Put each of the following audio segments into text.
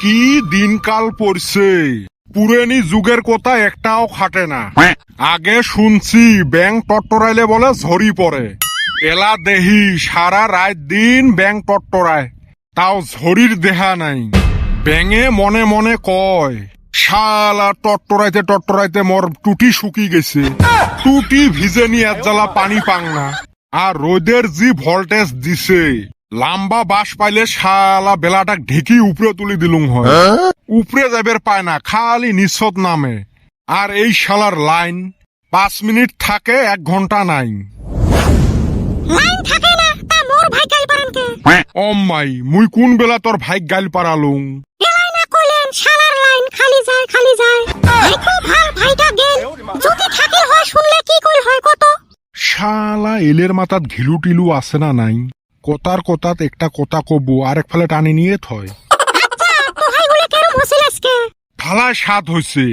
কি দিনকাল পড়ছে, পুরানি যুগের কথা একটাও খাটে না। আগে শুনছি ব্যাং টট্টরাইলে বলে ঝরি পড়ে, এলা দেহি সারা রাত দিন ব্যাং টট্টরায়, তাও ঝরির দেহা নাই। ব্যাঙে মনে মনে কয়, শালা টট্টরাইতে টট্টরাইতে মোর টুটি শুকি গেছে, টুটি ভিজে নিয়ে এক জ্বালা পানি পাং না। আর রোদের জি ভোল্টেজ দিছে, লাম্বা বাস পাইলে শালা বেলাটাক ঢেকি উপরে তুলি দিলুম হয়, উপরে যাবের পায় না, খালি নিঃসত নামে। আর এই শালার লাইন 5 মিনিট থাকে, 1 ঘন্টা নাই। লাইন থাকে না তা মোর ভাই গাইল পারেন কে? অম্মাই মুই কোন বেলা তোর ভাই গাইল পারালুম? এলাই না কইলেন শালার লাইন খালি যায় খালি যায়। দেখো ভাল ভাইটা গেল, যদি থাকে হয় শুনলে কি কইল হয় কত? শালা এলের মাথাত ঘিলু টিলু আছে না নাই? কথার কথাত একটা কথা কব আর এক ফালে টানি নিয়ে থয়। আচ্ছা তোহাই গুলো কেন মসিল আজকে? থালায় স্বাদ হইছে,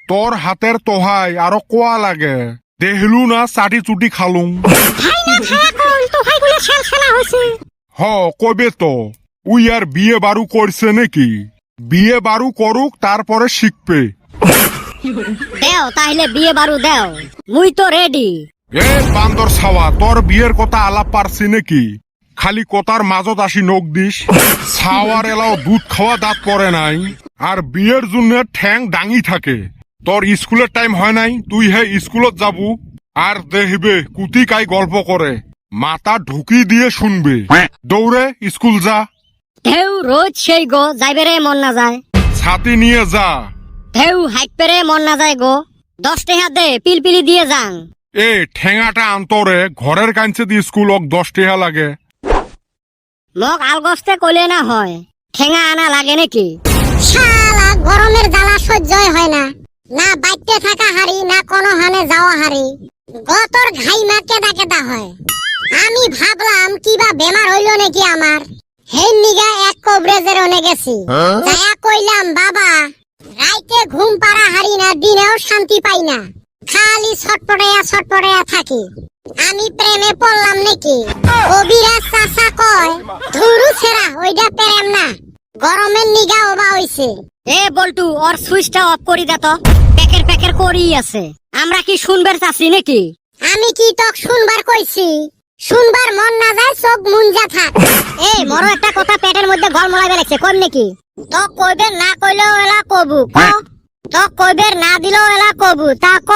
তোর হাতের তোহাই আরো কোয়া লাগে, দেহলু না চাটি চুটি খালুম। ভাই না খায়া কইল তোহাই গুলো শেল শেলা হইছে। হ কবে তো উই আর বিয়ে বারু করছে নাকি? বিয়ে বারু করুক তারপরে শিখবে। দেও তাইলে বিয়ে বারু দেও, মুই তো রেডি। এ বান্দর ছাওয়া, তোর বিয়ের কথা আলাপ পারছি নাকি? খালি কথার মাজত আসি নখ দিস। ছাওয়ার এলাও দুধ খাওয়া দাঁত পড়ে নাই, আর বিয়ের জন্য ঠ্যাং ডাঙি থাকে। তোর স্কুলের টাইম হয় নাই, তুই হে স্কুলত যাবু আর দেখবে কুতি কাই গল্প করে, মাথা ঢুকি দিয়ে শুনবে। দৌড়ে স্কুল যা। ঢেউ রোজ সেই গো যাইবেরে মন না যায়, ছাতি নিয়ে যা। ঢেউ হাইপেরে মন না যায় গো, 10 টাকা দে পিলপিলি দিয়ে যাং। এ ঠেঙাটা আন্তরে ঘরের কাঞ্চে দিয়ে স্কুল 10 টাকা লাগে। মোক আলগস্তে কইলে না হয়, ঠেঙা আনা লাগে নাকি? শালা গরমের জ্বালা সহ্যই হয় না, না বাইতে থাকা হারি না কোনো হানে যাওয়া হারি, গতর ঘাইমা কেদা কেদা হয়। আমি ভাবলাম কিবা বেমার হইল নাকি আমার, হেই নিগা এক কবরেজের ওনে গেছি, যায়া কইলাম বাবা রাইতে ঘুম পাড়া হারি না, দিনেও শান্তি পাই না, খালি ছটপটাইয়া থাকি। আমি প্রেমে পড়লাম নাকি? কবিরাজ চাচা কয় ধুরু ছেড়া ওইটা প্রেম না, গরমের নিগা ওবা হইছে। এ বল্টু ওর সুইচটা অফ করি দে তো, প্যাকের প্যাকের করি আছে। আমরা কি শুনবার চাচ্ছি নাকি? আমি কি তক শুনবার কইছি? শুনবার মন না যায় চোখ মুঞ্জা থাক। এই মরো একটা কথা পেটের মধ্যে গল মলাইবে লাগছে, কম নাকি? তক কইবে না কইলেও এলা কবু ক, তক কইবে না দিলেও এলা কবু তা ক।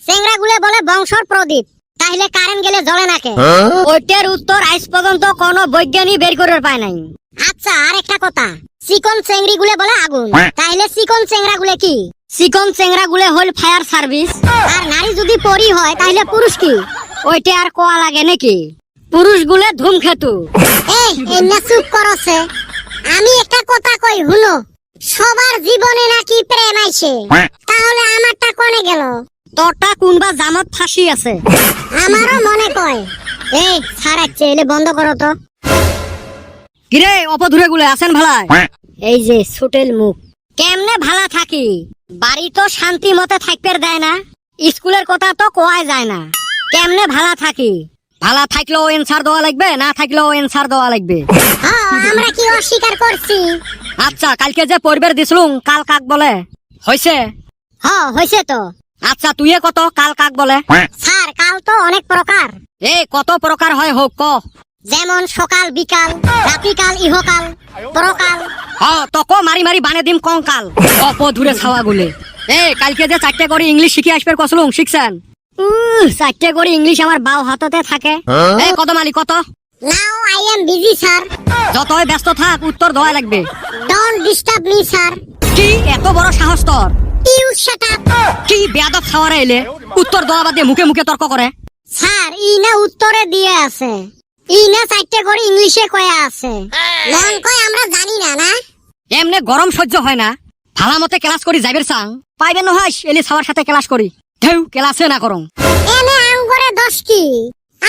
চেংরা গুলে বলে বংশর প্রদীপ, তাইলে কারেন্ট গেলে জ্বলে নাকে? ওইটার উত্তর আজ পর্যন্ত কোনো বৈজ্ঞানিক বের করে পায় নাই। আচ্ছা আর একটা কথা, চিকন চেংড়ি গুলে বলে আগুন, তাইলে চিকন চেংরা গুলে কি? চিকন চেংরা গুলে হল ফায়ার সার্ভিস। আর নারী যদি পরি হয় তাইলে পুরুষ কি? ওইটা আর কোয়া লাগে নাকি? পুরুষ গুলে ধূমকেতু। এই এন্না চুপ করছে, আমি একটা কথা কই হুনো, সবার জীবনে নাকি প্রেম আইছে, তাহলে আমারটা কোনে গেল? তোরটা কোনবা জামত ফাঁসি আছে। আমারও মনে কয়। এই ছাড়াচ্ছে, এলে বন্ধ করো তো। কিরে অপধুরে গুলে আছেন ভালাই? এই যে সুটেল মুখ, কেমনে ভালা থাকি? বাড়ি তো শান্তি মতে থাকতে দেয় না, স্কুলের কথা তো কোয়াই যায় না, কেমনে ভালা থাকি? ভালা থাকলেও এনসার দেওয়া লাগবে, না থাকলেও এনসার দেওয়া লাগবে। আমরা কি অস্বীকার করছি? আচ্ছা কালকে যে পরিবার দিছিলুম কাল কাক বলে হইছে? হ্যাঁ হইছে তো। আচ্ছা তুই কত কাল কাক বলে? স্যার কাল তো অনেক প্রকার। এই কত প্রকার হয় হোক ক। যেমন সকাল বিকাল রাতিকাল ইহকাল পরকাল। হ্যাঁ তক মারি মারি বানে দিম কঙ্কাল। অপধুরে ছাওয়া গুলে। এই কালকে যে 4টে করে ইংলিশ শিখে আসবে কসলুম শিখছেন? 4টে করে ইংলিশ আমার বাও হাততে থাকে। এই কত মালি কত? Now I am busy sir. যতই ব্যস্ত থাক উত্তর দেওয়া লাগবে। Don't disturb me sir. কি এত বড় সাহস তোর? You shut up. কি বেয়াদব খাওয়ারে এলে উত্তর দেওয়া বাদে মুখে মুখে তর্ক করে? স্যার ইনা উত্তরে দিয়ে আছে, ইনা 4টে করে ইংলিশে কয়া আছে, মন কয় আমরা জানি না না। এমনে গরম সহ্য হয় না, ভালা মতে ক্লাস করি যাইবের চাং পাইবে নহয় এলি সবার সাথে ক্লাস করি, ঢেউ ক্লাসে না করং। এনে আঙ্গরে দোষ কি?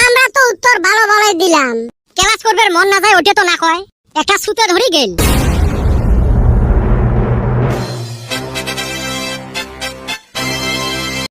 আমরা তো উত্তর ভালো ভালোই দিলাম, ক্লাস করবার মন না যায় ওটা তো না কয়, একটা সুতে ধরি গেল।